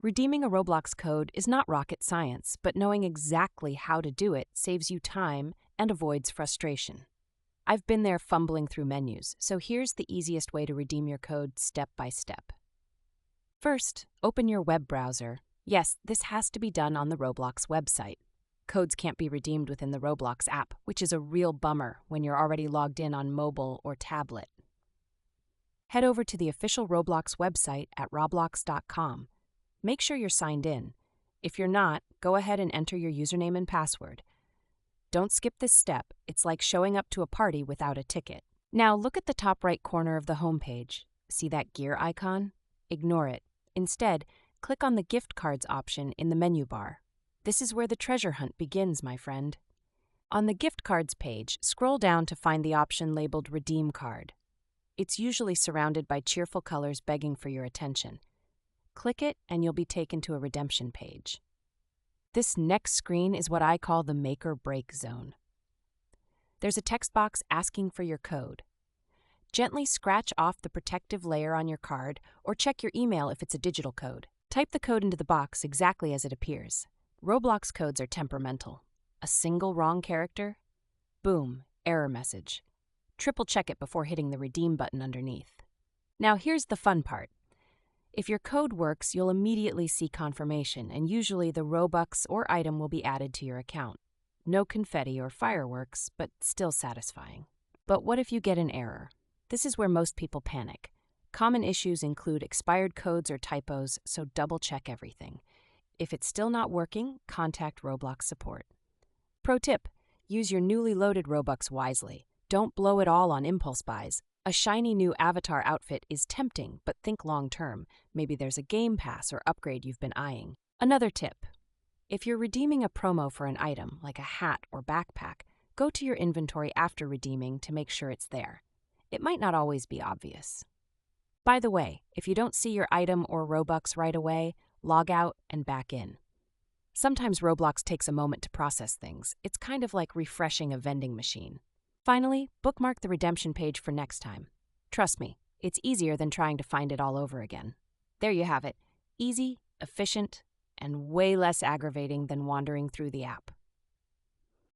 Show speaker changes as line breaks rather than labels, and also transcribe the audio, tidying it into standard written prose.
Redeeming a Roblox code is not rocket science, but knowing exactly how to do it saves you time and avoids frustration. I've been there fumbling through menus, so here's the easiest way to redeem your code step by step. First, open your web browser. Yes, this has to be done on the Roblox website. Codes can't be redeemed within the Roblox app, which is a real bummer when you're already logged in on mobile or tablet. Head over to the official Roblox website at roblox.com. Make sure you're signed in. If you're not, go ahead and enter your username and password. Don't skip this step. It's like showing up to a party without a ticket. Now look at the top right corner of the homepage. See that gear icon? Ignore it. Instead, click on the gift cards option in the menu bar. This is where the treasure hunt begins, my friend. On the gift cards page, scroll down to find the option labeled Redeem Card. It's usually surrounded by cheerful colors begging for your attention. Click it and you'll be taken to a redemption page. This next screen is what I call the make or break zone. There's a text box asking for your code. Gently scratch off the protective layer on your card or check your email if it's a digital code. Type the code into the box exactly as it appears. Roblox codes are temperamental. A single wrong character? Boom, error message. Triple check it before hitting the redeem button underneath. Now here's the fun part. If your code works, you'll immediately see confirmation, and usually the Robux or item will be added to your account. No confetti or fireworks, but still satisfying. But what if you get an error? This is where most people panic. Common issues include expired codes or typos, so double-check everything. If it's still not working, contact Roblox support. Pro tip: use your newly loaded Robux wisely. Don't blow it all on impulse buys. A shiny new avatar outfit is tempting, but think long-term. Maybe there's a game pass or upgrade you've been eyeing. Another tip: if you're redeeming a promo for an item, like a hat or backpack, go to your inventory after redeeming to make sure it's there. It might not always be obvious. By the way, if you don't see your item or Robux right away, log out and back in. Sometimes Roblox takes a moment to process things. It's kind of like refreshing a vending machine. Finally, bookmark the redemption page for next time. Trust me, it's easier than trying to find it all over again. There you have it. Easy, efficient, and way less aggravating than wandering through the app.